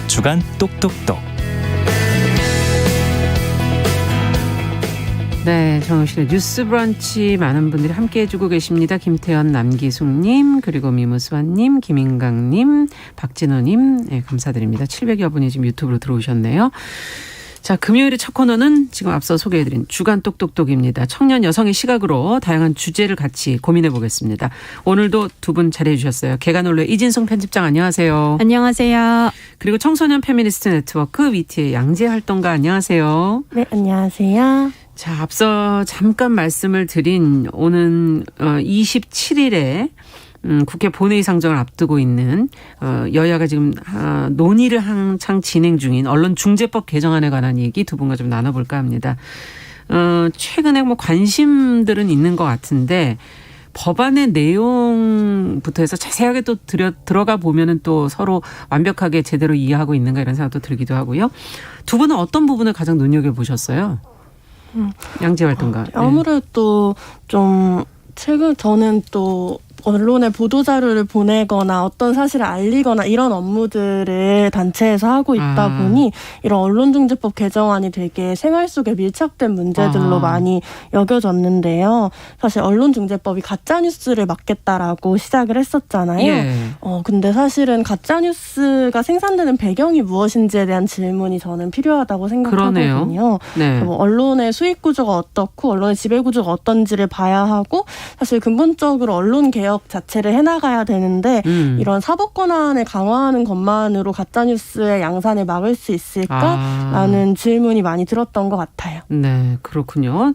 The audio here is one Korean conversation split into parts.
주간 똑똑똑. 네, 정영실의 뉴스 브런치 많은 분들이 함께 해주고 계십니다. 김태현, 남기숙님, 그리고 미무수환님, 김인강님, 박진호님, 네, 감사드립니다. 700여 분이 지금 유튜브로 들어오셨네요. 자, 금요일의 첫 코너는 지금 앞서 소개해드린 주간 똑똑똑입니다. 청년 여성의 시각으로 다양한 주제를 같이 고민해 보겠습니다. 오늘도 두 분 자리해 주셨어요. 개관올레 이진성 편집장 안녕하세요. 안녕하세요. 그리고 청소년 페미니스트 네트워크 위티의 양재 활동가 안녕하세요. 네, 안녕하세요. 자, 앞서 잠깐 말씀을 드린 오는 27일에 국회 본회의 상정을 앞두고 있는 여야가 지금 논의를 한창 진행 중인 언론중재법 개정안에 관한 얘기 두 분과 좀 나눠볼까 합니다. 최근에 뭐 관심들은 있는 것 같은데 법안의 내용부터 해서 자세하게 또 들어가 보면은 또 서로 완벽하게 제대로 이해하고 있는가 이런 생각도 들기도 하고요. 두 분은 어떤 부분을 가장 눈여겨보셨어요? 양재 활동가. 아무래도 좀 최근 저는 또 언론에 보도자료를 보내거나 어떤 사실을 알리거나 이런 업무들을 단체에서 하고 있다 보니 이런 언론중재법 개정안이 되게 생활 속에 밀착된 문제들로 많이 여겨졌는데요. 사실 언론중재법이 가짜뉴스를 막겠다라고 시작을 했었잖아요. 예. 근데 사실은 가짜뉴스가 생산되는 배경이 무엇인지에 대한 질문이 저는 필요하다고 생각하거든요. 네. 뭐 언론의 수익 구조가 어떻고 언론의 지배 구조가 어떤지를 봐야 하고 사실 근본적으로 언론 개혁 자체를 해나가야 되는데 이런 사법 권한을 강화하는 것만으로 가짜뉴스의 양산을 막을 수 있을까라는 질문이 많이 들었던 것 같아요. 네, 그렇군요.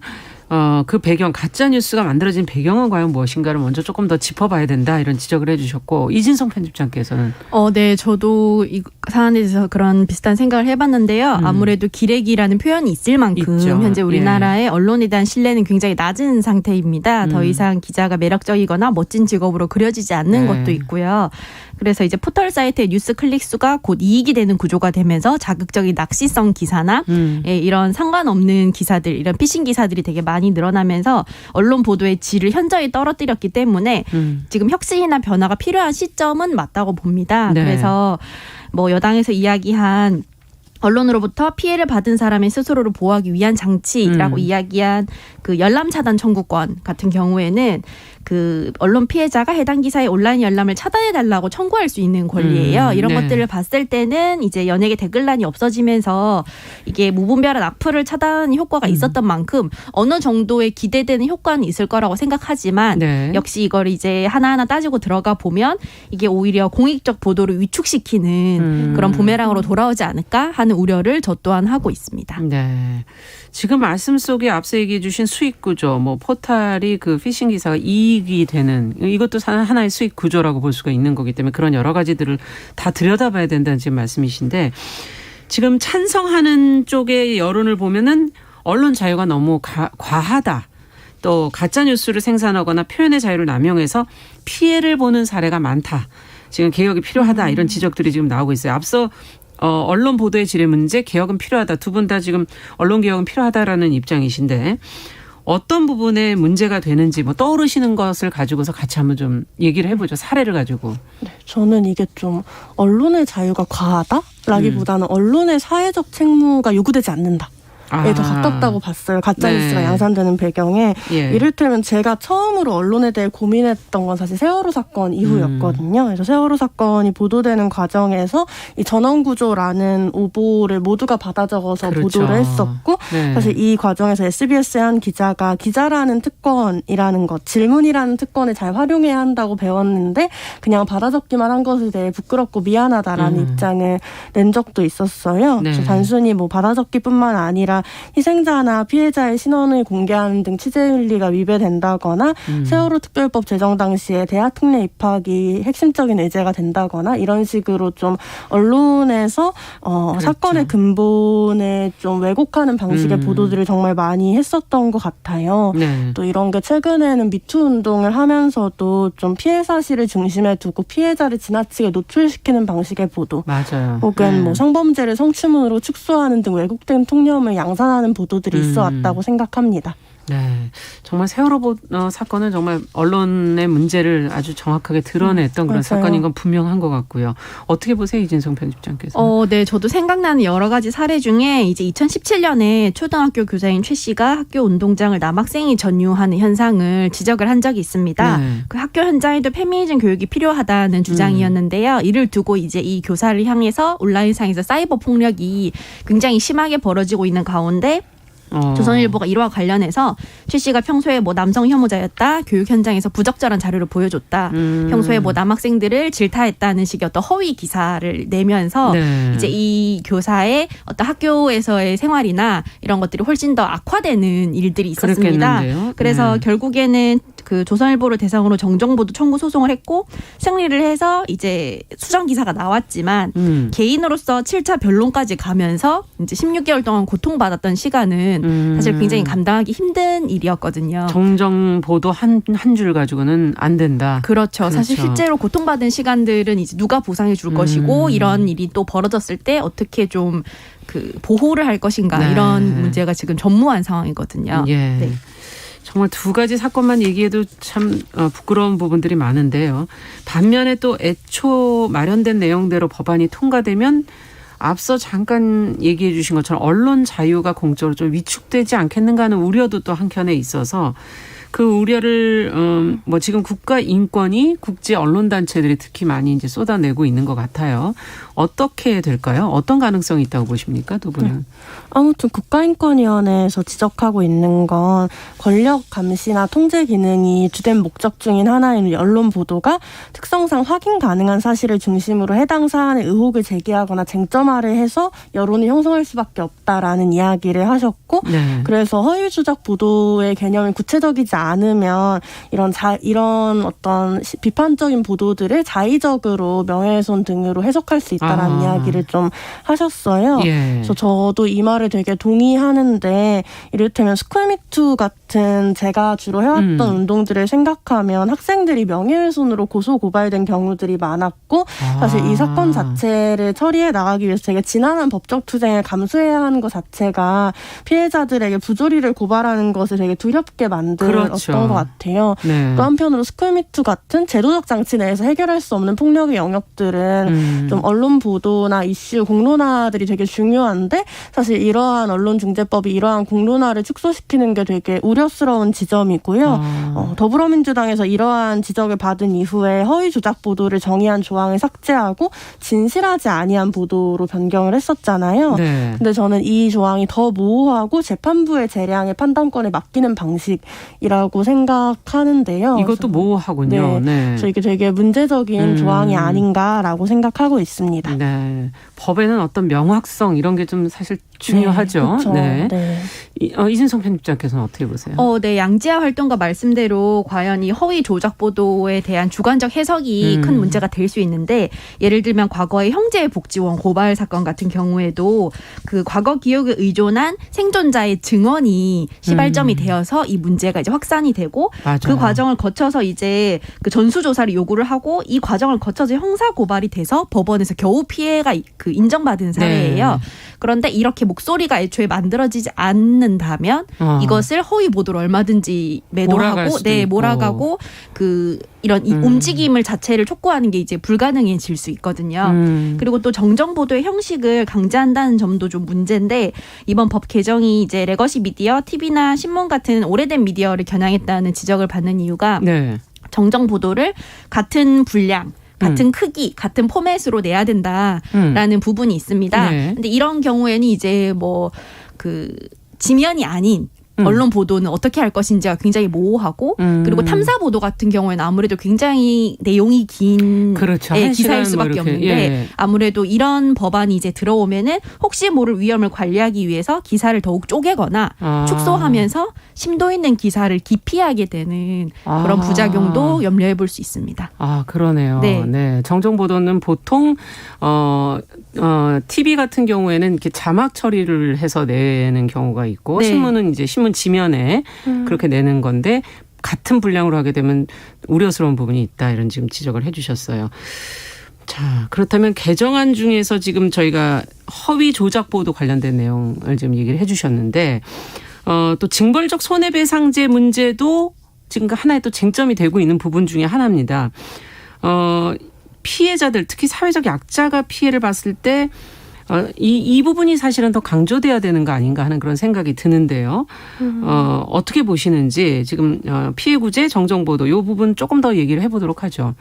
그 배경, 가짜뉴스가 만들어진 배경은 과연 무엇인가를 먼저 조금 더 짚어봐야 된다 이런 지적을 해주셨고 이진성 편집장께서는 네, 저도 이 사안에 대해서 그런 비슷한 생각을 해봤는데요. 아무래도 기레기라는 표현이 있을 만큼 있죠. 현재 우리나라의 언론에 대한 신뢰는 굉장히 낮은 상태입니다. 더 이상 기자가 매력적이거나 멋진 직업으로 그려지지 않는 것도 있고요. 그래서 이제 포털 사이트의 뉴스 클릭 수가 곧 이익이 되는 구조가 되면서 자극적인 낚시성 기사나 이런 상관없는 기사들, 이런 피싱 기사들이 되게 많이 늘어나면서 언론 보도의 질을 현저히 떨어뜨렸기 때문에 지금 혁신이나 변화가 필요한 시점은 맞다고 봅니다. 네. 그래서 뭐 여당에서 이야기한 언론으로부터 피해를 받은 사람의 스스로를 보호하기 위한 장치라고 이야기한 그 열람 차단 청구권 같은 경우에는 그 언론 피해자가 해당 기사의 온라인 열람을 차단해달라고 청구할 수 있는 권리예요. 이런 것들을 봤을 때는 이제 연예계 댓글란이 없어지면서 이게 무분별한 악플을 차단하는 효과가 있었던 만큼 어느 정도의 기대되는 효과는 있을 거라고 생각하지만 역시 이걸 이제 하나하나 따지고 들어가 보면 이게 오히려 공익적 보도를 위축시키는 그런 부메랑으로 돌아오지 않을까 하는 우려를 저 또한 하고 있습니다. 네. 지금 말씀 속에 앞서 얘기해 주신 수익 구조, 뭐 포털이 그 피싱 기사가 이익이 되는 이것도 하나의 수익 구조라고 볼 수가 있는 거기 때문에 그런 여러 가지들을 다 들여다봐야 된다는 지금 말씀이신데 지금 찬성하는 쪽의 여론을 보면은 언론 자유가 너무 과하다. 또 가짜뉴스를 생산하거나 표현의 자유를 남용해서 피해를 보는 사례가 많다. 지금 개혁이 필요하다. 이런 지적들이 지금 나오고 있어요. 앞서 언론 보도의 질의 문제, 개혁은 필요하다. 두 분 다 지금 언론 개혁은 필요하다라는 입장이신데 어떤 부분에 문제가 되는지 뭐 떠오르시는 것을 가지고서 같이 한번 좀 얘기를 해보죠. 사례를 가지고. 네, 저는 이게 좀 언론의 자유가 과하다라기보다는 언론의 사회적 책무가 요구되지 않는다. 더 가깝다고 봤어요. 가짜뉴스가 양산되는 배경에. 이를테면 제가 처음으로 언론에 대해 고민했던 건 사실 세월호 사건 이후였거든요. 그래서 세월호 사건이 보도되는 과정에서 이 전원구조라는 오보를 모두가 받아 적어서 보도를 했었고 사실 이 과정에서 SBS의 한 기자가 기자라는 특권이라는 것, 질문이라는 특권을 잘 활용해야 한다고 배웠는데 그냥 받아 적기만 한 것에 대해 부끄럽고 미안하다라는 입장을 낸 적도 있었어요. 그래서 단순히 뭐 받아 적기뿐만 아니라 희생자나 피해자의 신원을 공개하는 등 취재윤리가 위배된다거나 세월호 특별법 제정 당시에 대학 특례 입학이 핵심적인 의제가 된다거나 이런 식으로 좀 언론에서 사건의 근본에 좀 왜곡하는 방식의 보도들을 정말 많이 했었던 것 같아요. 또 이런 게 최근에는 미투 운동을 하면서도 좀 피해 사실을 중심에 두고 피해자를 지나치게 노출시키는 방식의 보도 혹은 뭐 성범죄를 성추문으로 축소하는 등 왜곡된 통념을 양산하는 보도들이 있어 왔다고 생각합니다. 네, 정말 세월호 사건은 정말 언론의 문제를 아주 정확하게 드러냈던 그런 맞아요. 사건인 건 분명한 것 같고요. 어떻게 보세요, 이진성 편집장께서? 네, 저도 생각나는 여러 가지 사례 중에 이제 2017년에 초등학교 교사인 최 씨가 학교 운동장을 남학생이 전유하는 현상을 지적을 한 적이 있습니다. 네. 그 학교 현장에도 페미니즘 교육이 필요하다는 주장이었는데요. 이를 두고 이제 이 교사를 향해서 온라인상에서 사이버 폭력이 굉장히 심하게 벌어지고 있는 가운데 조선일보가 이와 관련해서 최 씨가 평소에 뭐 남성 혐오자였다, 교육 현장에서 부적절한 자료를 보여줬다, 평소에 뭐 남학생들을 질타했다는 식의 어떤 허위 기사를 내면서 네. 이제 이 교사의 어떤 학교에서의 생활이나 이런 것들이 훨씬 더 악화되는 일들이 있었습니다. 그랬겠는데요. 그래서 네. 결국에는 그 조선일보를 대상으로 정정보도 청구 소송을 했고 승리를 해서 이제 수정 기사가 나왔지만 개인으로서 7차 변론까지 가면서 이제 16개월 동안 고통받았던 시간은 사실 굉장히 감당하기 힘든 일이었거든요. 정정 보도 한 줄 가지고는 안 된다. 그렇죠. 사실 실제로 고통받은 시간들은 이제 누가 보상해 줄 것이고 이런 일이 또 벌어졌을 때 어떻게 좀 그 보호를 할 것인가 네. 이런 문제가 지금 전무한 상황이거든요. 예. 네. 정말 두 가지 사건만 얘기해도 참 부끄러운 부분들이 많은데요. 반면에 또 애초 마련된 내용대로 법안이 통과되면 앞서 잠깐 얘기해 주신 것처럼 언론 자유가 공적으로 좀 위축되지 않겠는가 하는 우려도 또 한켠에 있어서 그 우려를 뭐 지금 국가 인권위, 국제 언론 단체들이 특히 많이 이제 쏟아내고 있는 것 같아요. 어떻게 될까요? 어떤 가능성이 있다고 보십니까, 두 분은? 아무튼 국가인권위원회에서 지적하고 있는 건 권력 감시나 통제 기능이 주된 목적 중인 하나인 언론 보도가 특성상 확인 가능한 사실을 중심으로 해당 사안의 의혹을 제기하거나 쟁점화를 해서 여론을 형성할 수밖에 없다라는 이야기를 하셨고 네. 그래서 허위 조작 보도의 개념이 구체적이지 않으면 이런 어떤 비판적인 보도들을 자의적으로 명예훼손 등으로 해석할 수 있다라는 이야기를 좀 하셨어요. 예. 그래서 저도 이 말에 되게 동의하는데 이를테면 스쿨미투 같은 제가 주로 해왔던 운동들을 생각하면 학생들이 명예훼손으로 고소 고발된 경우들이 많았고 사실 이 사건 자체를 처리해 나가기 위해서 되게 지난한 법적 투쟁을 감수해야 하는 것 자체가 피해자들에게 부조리를 고발하는 것을 되게 두렵게 만들었던 것 같아요. 네. 또 한편으로 스쿨미투 같은 제도적 장치 내에서 해결할 수 없는 폭력의 영역들은 좀 언론 보도나 이슈 공론화들이 되게 중요한데 사실 이러한 언론중재법이 이러한 공론화를 축소시키는 게 되게 우려스러운 지점이고요. 더불어민주당에서 이러한 지적을 받은 이후에 허위 조작 보도를 정의한 조항을 삭제하고 진실하지 아니한 보도로 변경을 했었잖아요. 네. 근데 저는 이 조항이 더 모호하고 재판부의 재량의 판단권을 맡기는 방식이라고 생각하는데요. 이것도 모호하군요. 네. 그래서 이게 되게 문제적인 조항이 아닌가라고 생각하고 있습니다. 네. 법에는 어떤 명확성 이런 게 좀 사실 중요하죠. 네. 네. 이진성 편집장께서는 어떻게 보세요? 네. 양지아 활동가 말씀대로 과연 이 허위 조작 보도에 대한 주관적 해석이 큰 문제가 될 수 있는데 예를 들면 과거의 형제복지원 고발 사건 같은 경우에도 그 과거 기억에 의존한 생존자의 증언이 시발점이 되어서 이 문제가 이제 확산이 되고 맞아요. 그 과정을 거쳐서 이제 그 전수조사를 요구를 하고 이 과정을 거쳐서 형사 고발이 돼서 법원에서 겨우 피해가 그 인정받은 사례예요. 네. 그런데 이렇게 목소리가 애초에 만들어지지 않는다면 이것을 허위 보도로 얼마든지 매도하고 몰아가고 그 이런 이 움직임을 자체를 촉구하는 게 이제 불가능해질 수 있거든요. 그리고 또 정정 보도의 형식을 강제한다는 점도 좀 문제인데 이번 법 개정이 이제 레거시 미디어, TV나 신문 같은 오래된 미디어를 겨냥했다는 지적을 받는 이유가 네. 정정 보도를 같은 분량 같은 크기, 같은 포맷으로 내야 된다라는 부분이 있습니다. 네. 근데 이런 경우에는 이제 뭐 그 지면이 아닌 언론 보도는 어떻게 할 것인지가 굉장히 모호하고 그리고 탐사 보도 같은 경우에는 아무래도 굉장히 내용이 긴 그렇죠. 기사일 수밖에 없는데 아무래도 이런 법안이 이제 들어오면은 혹시 모를 위험을 관리하기 위해서 기사를 더욱 쪼개거나 축소하면서 심도 있는 기사를 기피하게 되는 그런 부작용도 염려해 볼 수 있습니다. 그러네요. 네. 정정 보도는 보통 TV 같은 경우에는 이렇게 자막 처리를 해서 내는 경우가 있고 신문은 이제 신문 지면에 그렇게 내는 건데 같은 분량으로 하게 되면 우려스러운 부분이 있다 이런 지금 지적을 해주셨어요. 자, 그렇다면 개정안 중에서 지금 저희가 허위 조작 보도 관련된 내용을 지금 얘기를 해주셨는데 또 징벌적 손해배상제 문제도 지금 하나의 또 쟁점이 되고 있는 부분 중에 하나입니다. 피해자들 특히 사회적 약자가 피해를 봤을 때 이 부분이 사실은 더 강조돼야 되는 거 아닌가 하는 그런 생각이 드는데요. 어떻게 보시는지 지금 피해 구제 정정보도 이 부분 조금 더 얘기를 해보도록 하죠.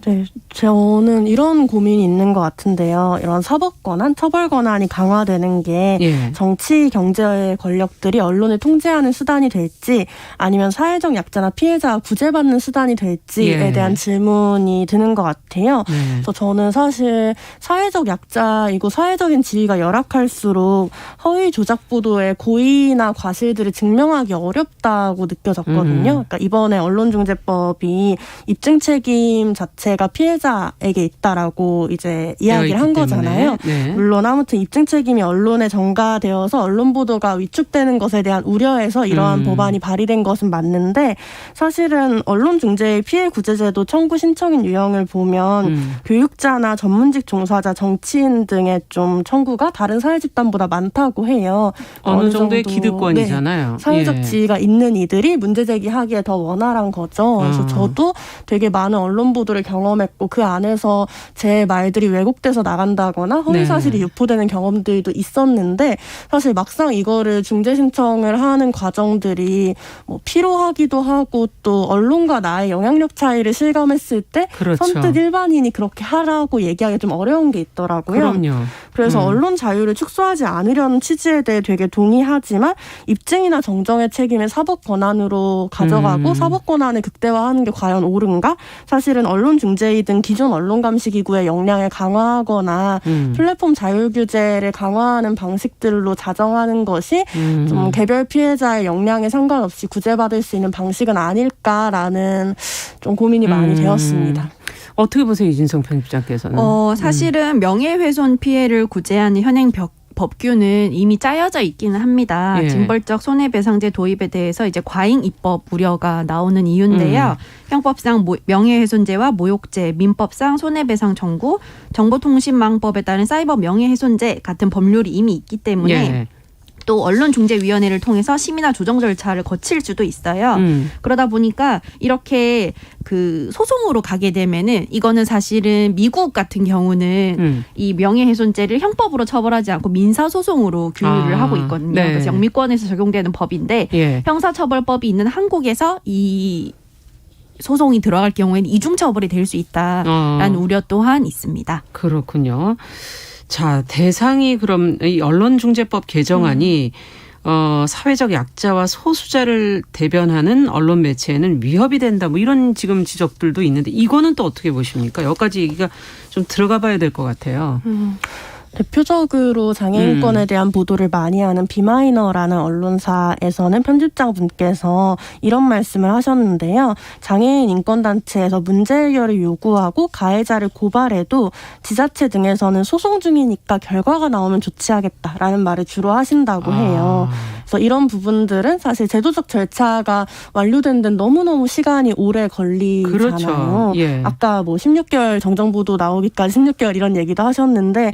네, 저는 이런 고민이 있는 것 같은데요. 이런 사법 권한, 처벌 권한이 강화되는 게 정치, 경제의 권력들이 언론을 통제하는 수단이 될지 아니면 사회적 약자나 피해자가 구제받는 수단이 될지에 대한 질문이 드는 것 같아요. 그래서 저는 사실 사회적 약자이고 사회적인 지위가 열악할수록 허위 조작 보도의 고의나 과실들을 증명하기 어렵다고 느껴졌거든요. 그러니까 이번에 언론중재법이 입증 책임 자체가 피해자에게 있다라고 이제 이야기를 한 거잖아요. 물론 아무튼 입증 책임이 언론에 전가되어서 언론 보도가 위축되는 것에 대한 우려에서 이러한 법안이 발의된 것은 맞는데 사실은 언론중재의 피해 구제제도 청구 신청인 유형을 보면 교육자나 전문직 종사자, 정치인 등의 좀 청구가 다른 사회 집단보다 많다고 해요. 어느 정도의 기득권이잖아요. 네, 사회적 지위가 있는 이들이 문제 제기하기에 더 원활한 거죠. 그래서 저도 되게 많은 언론 보도를 경험했고 그 안에서 제 말들이 왜곡돼서 나간다거나 허위 사실이 유포되는 경험들도 있었는데 사실 막상 이거를 중재 신청을 하는 과정들이 뭐 피로하기도 하고 또 언론과 나의 영향력 차이를 실감했을 때 선뜻 일반인이 그렇게 하라고 얘기하기 좀 어려운 게 있더라고요. 그럼요. 그래서 언론 자유를 축소하지 않으려는 취지에 대해 되게 동의하지만 입증이나 정정의 책임을 사법 권한으로 가져가고 사법 권한을 극대화하는 게 과연 옳은가? 사실은 언론중재위 등 기존 언론감시기구의 역량을 강화하거나 플랫폼 자율규제를 강화하는 방식들로 자정하는 것이 좀 개별 피해자의 역량에 상관없이 구제받을 수 있는 방식은 아닐까라는 좀 고민이 많이 되었습니다. 어떻게 보세요, 이진성 편집장께서는? 사실은 명예훼손 피해를 구제하는 현행 법규는 이미 짜여져 있기는 합니다. 징벌적 손해배상제 도입에 대해서 이제 과잉 입법 우려가 나오는 이유인데요. 형법상 명예훼손죄와 모욕죄, 민법상 손해배상 청구, 정보통신망법에 따른 사이버 명예훼손죄 같은 법률이 이미 있기 때문에 또 언론중재위원회를 통해서 심의나 조정 절차를 거칠 수도 있어요. 그러다 보니까 이렇게 그 소송으로 가게 되면은 이거는 사실은 미국 같은 경우는 이 명예훼손죄를 형법으로 처벌하지 않고 민사소송으로 규율을 하고 있거든요. 그래서 영미권에서 적용되는 법인데 형사처벌법이 있는 한국에서 이 소송이 들어갈 경우에는 이중처벌이 될 수 있다라는 우려 또한 있습니다. 그렇군요. 자, 대상이 그럼 이 언론중재법 개정안이 사회적 약자와 소수자를 대변하는 언론 매체에는 위협이 된다. 뭐 이런 지금 지적들도 있는데 이거는 또 어떻게 보십니까? 여기까지 얘기가 좀 들어가 봐야 될 것 같아요. 대표적으로 장애인권에 대한 보도를 많이 하는 비마이너라는 언론사에서는 편집장분께서 이런 말씀을 하셨는데요. 장애인 인권단체에서 문제 해결을 요구하고 가해자를 고발해도 지자체 등에서는 소송 중이니까 결과가 나오면 조치하겠다라는 말을 주로 하신다고 해요. 그래서 이런 부분들은 사실 제도적 절차가 완료된 데는 너무너무 시간이 오래 걸리잖아요. 아까 뭐 16개월 정정보도 나오기까지 16개월 이런 얘기도 하셨는데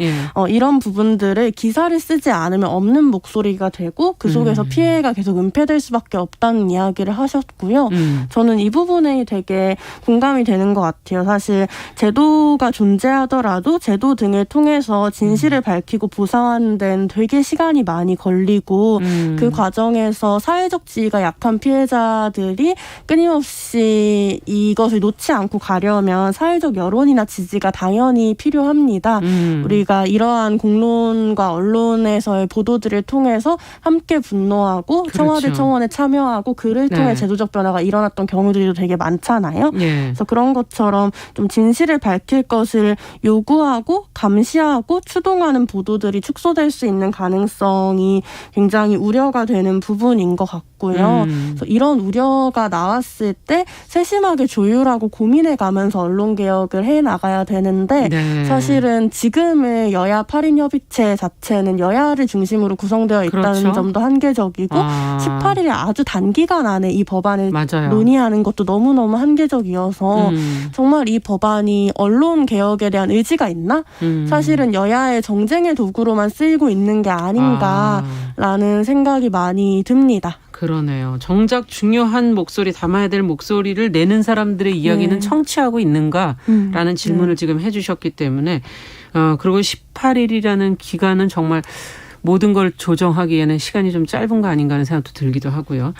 이런 부분들을 기사를 쓰지 않으면 없는 목소리가 되고 그 속에서 피해가 계속 은폐될 수밖에 없다는 이야기를 하셨고요. 저는 이 부분에 되게 공감이 되는 것 같아요. 사실 제도가 존재하더라도 제도 등을 통해서 진실을 밝히고 보상하는 데는 되게 시간이 많이 걸리고 그 과정에서 사회적 지위가 약한 피해자들이 끊임없이 이것을 놓지 않고 가려면 사회적 여론이나 지지가 당연히 필요합니다. 우리가 이러한 공론과 언론에서의 보도들을 통해서 함께 분노하고 청와대 청원에 참여하고 그를 통해 제도적 변화가 일어났던 경우들도 되게 많잖아요. 그래서 그런 것처럼 좀 진실을 밝힐 것을 요구하고 감시하고 추동하는 보도들이 축소될 수 있는 가능성이 굉장히 우려가 되는 부분인 것 같고요. 그래서 이런 우려가 나왔을 때 세심하게 조율하고 고민해가면서 언론개혁을 해나가야 되는데 사실은 지금의 여야 8인 협의체 자체는 여야를 중심으로 구성되어 있다는 점도 한계적이고 18일에 아주 단기간 안에 이 법안을 논의하는 것도 너무너무 한계적이어서 정말 이 법안이 언론개혁에 대한 의지가 있나? 사실은 여야의 정쟁의 도구로만 쓰이고 있는 게 아닌가라는 생각이 생각이 많이 듭니다. 그러네요. 정작 중요한 목소리, 담아야 될 목소리를 내는 사람들의 이야기는 네. 청취하고 있는가라는 질문을 지금 해주셨기 때문에 그리고 18일이라는 기간은 정말 모든 걸 조정하기에는 시간이 좀 짧은 거 아닌가 하는 생각도 들기도 하고요.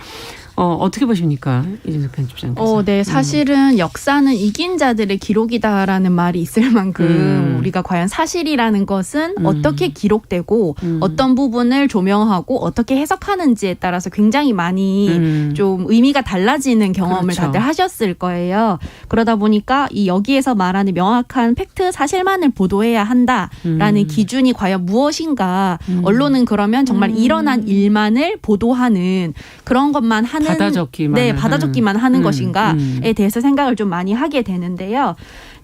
어떻게 보십니까? 이준석 편집장께서. 네, 사실은 역사는 이긴 자들의 기록이다라는 말이 있을 만큼 우리가 과연 사실이라는 것은 어떻게 기록되고 어떤 부분을 조명하고 어떻게 해석하는지에 따라서 굉장히 많이 좀 의미가 달라지는 경험을 그렇죠. 다들 하셨을 거예요. 그러다 보니까 이 여기에서 말하는 명확한 팩트 사실만을 보도해야 한다라는 기준이 과연 무엇인가? 언론은 그러면 정말 일어난 일만을 보도하는 그런 것만 하는 받아적기만 하는 것인가에 대해서 생각을 좀 많이 하게 되는데요.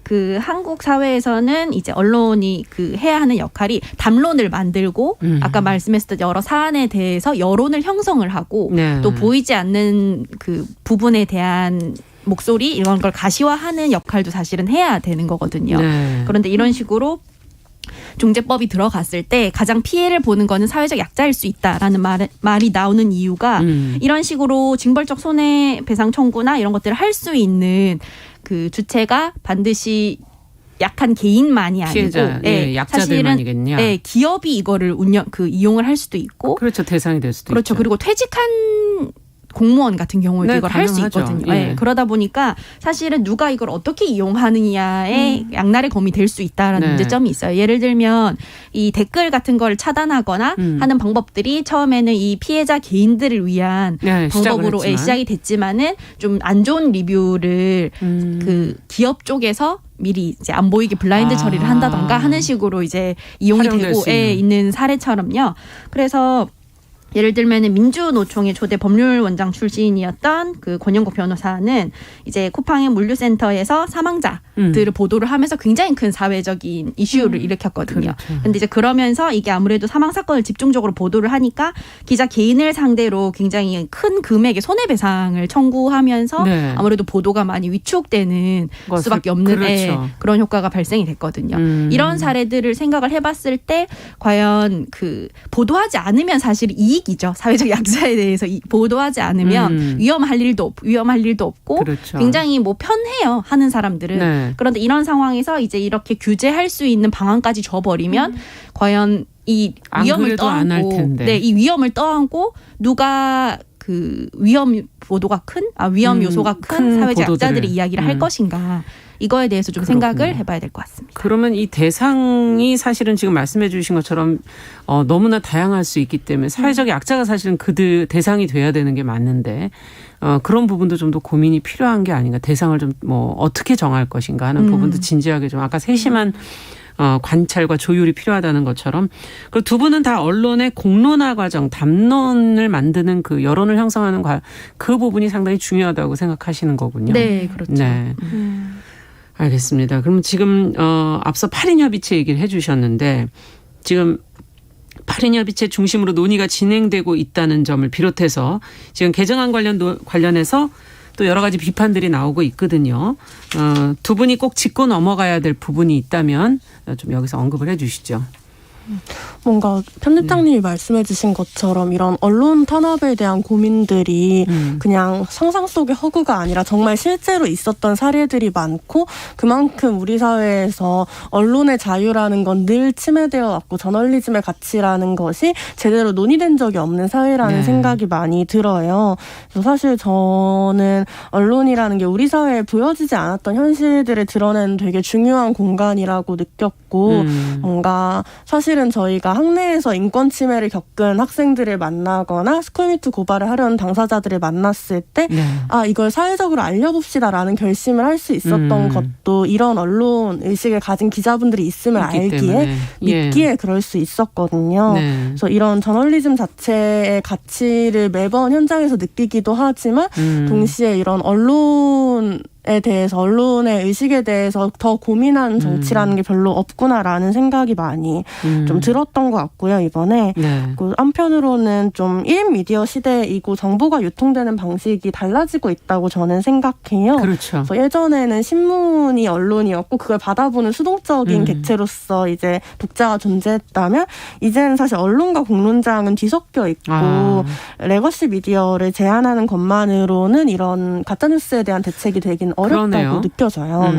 그 한국 사회에서는 이제 언론이 그 해야 하는 역할이 담론을 만들고 아까 말씀했었던 여러 사안에 대해서 여론을 형성을 하고 네. 또 보이지 않는 그 부분에 대한 목소리 이런 걸 가시화하는 역할도 사실은 해야 되는 거거든요. 네. 그런데 이런 식으로 중재법이 들어갔을 때 가장 피해를 보는 거는 사회적 약자일 수 있다라는 말이 나오는 이유가 이런 식으로 징벌적 손해배상 청구나 이런 것들을 할 수 있는 그 주체가 반드시 약한 개인만이 아니고 피해자, 약자들만이겠냐. 사실은 기업이 이거를 이용을 할 수도 있고 그렇죠. 대상이 될 수도 그렇죠. 있죠. 그리고 퇴직한 공무원 같은 경우에도 네, 이걸 할 수 가능하죠. 있거든요. 예. 그러다 보니까 사실은 누가 이걸 어떻게 이용하느냐에 양날의 검이 될 수 있다라는 네. 문제점이 있어요. 예를 들면 이 댓글 같은 걸 차단하거나 하는 방법들이 처음에는 이 피해자 개인들을 위한 방법으로 시작이 됐지만은 좀 안 좋은 리뷰를 그 기업 쪽에서 미리 이제 안 보이게 블라인드 처리를 한다던가 하는 식으로 이제 이용이 되고 있는 사례처럼요. 그래서 예를 들면은 민주노총의 초대 법률원장 출신이었던 그 권영국 변호사는 이제 쿠팡의 물류센터에서 사망자들을 보도를 하면서 굉장히 큰 사회적인 이슈를 일으켰거든요. 그렇죠. 근데 이제 그러면서 이게 아무래도 사망 사건을 집중적으로 보도를 하니까 기자 개인을 상대로 굉장히 큰 금액의 손해배상을 청구하면서 아무래도 보도가 많이 위축되는 수밖에 없는 그런 효과가 발생이 됐거든요. 이런 사례들을 생각을 해봤을 때 과연 그 보도하지 않으면 사실 이익이죠. 사회적 약자에 대해서 보도하지 않으면 위험할 일도 없고 그렇죠. 굉장히 뭐 편해요. 하는 사람들은. 그런데 이런 상황에서 이제 이렇게 규제할 수 있는 방안까지 줘버리면 과연 이 위험을 떠안고 이 위험을 떠안고 누가 그 위험 보도가 위험 요소가 큰 사회적 약자들의 이야기를 할 것인가. 이거에 대해서 좀 생각을 해봐야 될 것 같습니다. 그러면 이 대상이 사실은 지금 말씀해 주신 것처럼 너무나 다양할 수 있기 때문에 사회적 약자가 사실은 그 대상이 돼야 되는 게 맞는데 그런 부분도 좀 더 고민이 필요한 게 아닌가. 대상을 좀 뭐 어떻게 정할 것인가 하는 부분도 진지하게 좀 아까 세심한 관찰과 조율이 필요하다는 것처럼 그리고 두 분은 다 언론의 공론화 과정, 담론을 만드는 그 여론을 형성하는 그 부분이 상당히 중요하다고 생각하시는 거군요. 네, 그렇죠. 네. 알겠습니다. 그럼 지금 앞서 8인 협의체 얘기를 해 주셨는데 지금 8인 협의체 중심으로 논의가 진행되고 있다는 점을 비롯해서 지금 개정안 관련해서 또 여러 가지 비판들이 나오고 있거든요. 두 분이 꼭 짚고 넘어가야 될 부분이 있다면 좀 여기서 언급을 해 주시죠. 뭔가 편집장님이 말씀해 주신 것처럼 이런 언론 탄압에 대한 고민들이 그냥 상상 속의 허구가 아니라 정말 실제로 있었던 사례들이 많고 그만큼 우리 사회에서 언론의 자유라는 건 늘 침해되어 왔고 저널리즘의 가치라는 것이 제대로 논의된 적이 없는 사회라는 생각이 많이 들어요. 그래서 사실 저는 언론이라는 게 우리 사회에 보여지지 않았던 현실들을 드러내는 되게 중요한 공간이라고 느꼈고 뭔가 사실은 저희가 학내에서 인권 침해를 겪은 학생들을 만나거나 스쿨미투 고발을 하려는 당사자들을 만났을 때 이걸 사회적으로 알려봅시다라는 결심을 할 수 있었던 것도 이런 언론 의식을 가진 기자분들이 있음을 알기에 믿기에 그럴 수 있었거든요. 그래서 이런 저널리즘 자체의 가치를 매번 현장에서 느끼기도 하지만 동시에 이런 언론 대해서 언론의 의식에 대해서 더 고민하는 정치라는 게 별로 없구나라는 생각이 많이 좀 들었던 것 같고요. 이번에 네. 한편으로는 좀 1인 미디어 시대이고 정보가 유통되는 방식이 달라지고 있다고 저는 생각해요. 그렇죠. 그래서 예전에는 신문이 언론이었고 그걸 받아보는 수동적인 객체로서 이제 독자가 존재했다면 이제는 사실 언론과 공론장은 뒤섞여 있고 레거시 미디어를 제한하는 것만으로는 이런 가짜뉴스에 대한 대책이 되긴 어렵다고 그러네요. 느껴져요.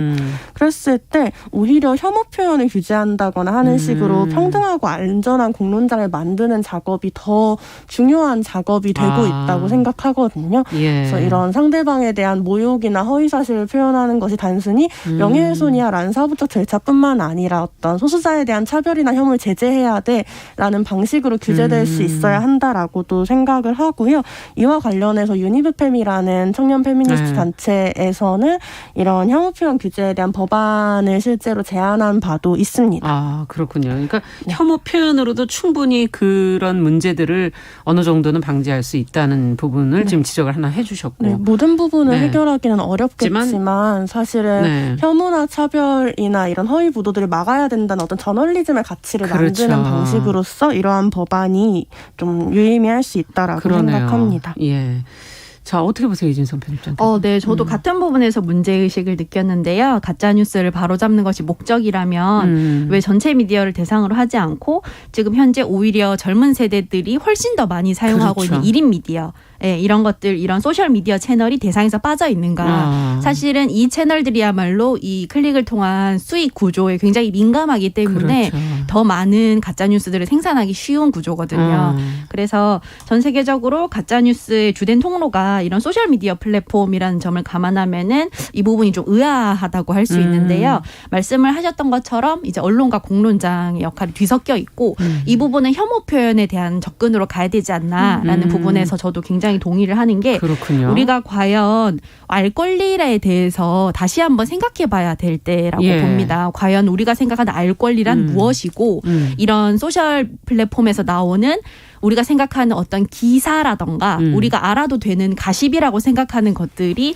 그랬을 때 오히려 혐오 표현을 규제한다거나 하는 식으로 평등하고 안전한 공론장을 만드는 작업이 더 중요한 작업이 되고 있다고 생각하거든요. 예. 그래서 이런 상대방에 대한 모욕이나 허위사실을 표현하는 것이 단순히 명예훼손이야 라는 사법적 절차뿐만 아니라 어떤 소수자에 대한 차별이나 혐오를 제재해야 돼라는 방식으로 규제될 수 있어야 한다라고도 생각을 하고요. 이와 관련해서 유니브팸이라는 청년 페미니스트 단체에서는 이런 혐오 표현 규제에 대한 법안을 실제로 제안한 바도 있습니다. 아, 그렇군요. 그러니까 혐오 표현으로도 충분히 그런 문제들을 어느 정도는 방지할 수 있다는 부분을 지금 지적을 하나 해주셨고. 모든 부분을 네. 해결하기는 어렵겠지만 사실은 혐오나 차별이나 이런 허위 보도들을 막아야 된다는 어떤 저널리즘의 가치를 만드는 방식으로서 이러한 법안이 좀 유의미할 수 있다라고 생각합니다. 예. 자, 어떻게 보세요, 이진성 편집장님? 네, 저도 같은 부분에서 문제의식을 느꼈는데요. 가짜뉴스를 바로잡는 것이 목적이라면 왜 전체 미디어를 대상으로 하지 않고 지금 현재 오히려 젊은 세대들이 훨씬 더 많이 사용하고 있는 1인 미디어, 이런 것들, 이런 소셜미디어 채널이 대상에서 빠져 있는가. 사실은 이 채널들이야말로 이 클릭을 통한 수익 구조에 굉장히 민감하기 때문에 더 많은 가짜뉴스들을 생산하기 쉬운 구조거든요. 그래서 전 세계적으로 가짜뉴스의 주된 통로가 이런 소셜미디어 플랫폼이라는 점을 감안하면은 이 부분이 좀 의아하다고 할 수 있는데요. 말씀을 하셨던 것처럼 이제 언론과 공론장의 역할이 뒤섞여 있고 이 부분은 혐오 표현에 대한 접근으로 가야 되지 않나라는 부분에서 저도 굉장히 동의를 하는 게 그렇군요. 우리가 과연 알 권리에 대해서 다시 한번 생각해 봐야 될 때라고 봅니다. 과연 우리가 생각하는 알 권리란 무엇이고 이런 소셜 플랫폼에서 나오는 우리가 생각하는 어떤 기사라던가 우리가 알아도 되는 가십이라고 생각하는 것들이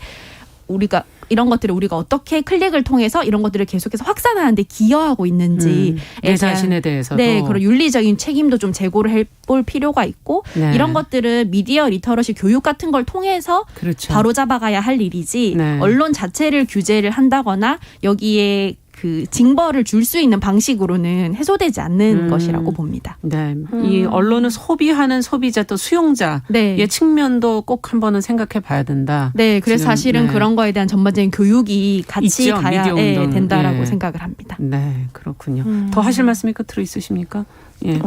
이런 것들을 우리가 어떻게 클릭을 통해서 이런 것들을 계속해서 확산하는데 기여하고 있는지 내 자신에 대해서도 그런 윤리적인 책임도 좀 제고를 해볼 필요가 있고 이런 것들은 미디어 리터러시 교육 같은 걸 통해서 바로잡아가야 할 일이지 언론 자체를 규제를 한다거나 여기에 그 징벌을 줄 수 있는 방식으로는 해소되지 않는 것이라고 봅니다. 네, 이 언론은 소비하는 소비자 또 수용자의 측면도 꼭 한번은 생각해 봐야 된다. 네, 그래서 사실은 그런 거에 대한 전반적인 교육이 같이 있죠, 가야 된다라고 생각을 합니다. 네, 그렇군요. 더 하실 말씀이 끝으로 있으십니까? 예.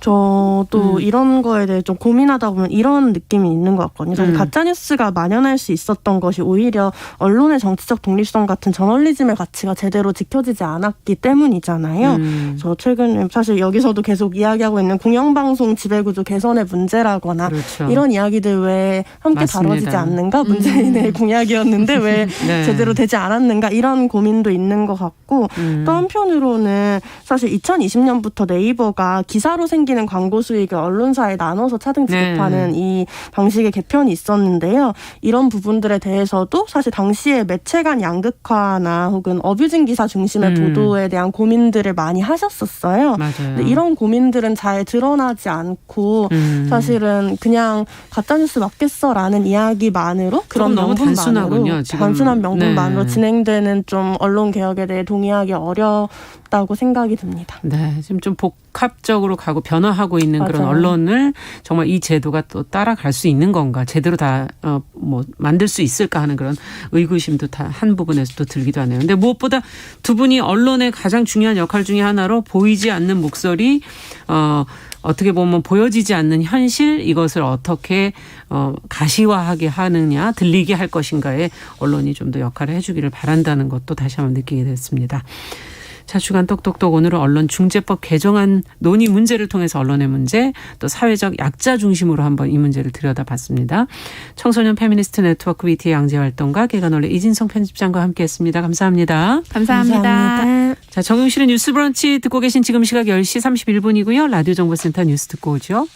저도 이런 거에 대해 좀 고민하다 보면 이런 느낌이 있는 것 같거든요. 사실 가짜뉴스가 만연할 수 있었던 것이 오히려 언론의 정치적 독립성 같은 저널리즘의 가치가 제대로 지켜지지 않았기 때문이잖아요. 저 최근에 사실 여기서도 계속 이야기하고 있는 공영방송 지배구조 개선의 문제라거나 이런 이야기들 왜 함께 다뤄지지 않는가? 문재인의 공약이었는데 왜 제대로 되지 않았는가? 이런 고민도 있는 것 같고 또 한편으로는 사실 2020년부터 네이버가 기사로 생기는 광고 수익을 언론사에 나눠서 차등 지급하는 이 방식의 개편이 있었는데요. 이런 부분들에 대해서도 사실 당시에 매체 간 양극화나 혹은 어뷰징 기사 중심의 보도에 대한 고민들을 많이 하셨었어요. 근데 이런 고민들은 잘 드러나지 않고 사실은 그냥 가짜뉴스 맞겠어라는 이야기만으로 그런 너무 단순하군요. 지금. 단순한 명분만으로 진행되는 좀 언론 개혁에 대해 동의하기 어렵다고 생각이 듭니다. 네, 지금 좀 복합적으로 가고 변화하고 있는 그런 언론을 정말 이 제도가 또 따라갈 수 있는 건가, 제대로 다 만들 수 있을까 하는 그런 의구심도 다 한 부분에서 또 들기도 하네요. 근데 무엇보다 두 분이 언론의 가장 중요한 역할 중에 하나로 보이지 않는 목소리, 어떻게 보면 보여지지 않는 현실, 이것을 어떻게 가시화하게 하느냐, 들리게 할 것인가에 언론이 좀 더 역할을 해주기를 바란다는 것도 다시 한번 느끼게 됐습니다. 자, 주간 똑똑똑 오늘은 언론중재법 개정안 논의 문제를 통해서 언론의 문제, 또 사회적 약자 중심으로 한번 이 문제를 들여다봤습니다. 청소년 페미니스트 네트워크 BT의 양재활동가 개관원래 이진성 편집장과 함께했습니다. 감사합니다. 감사합니다. 자, 정용실의 뉴스 브런치 듣고 계신 지금 시각 10시 31분이고요. 라디오 정보센터 뉴스 듣고 오죠.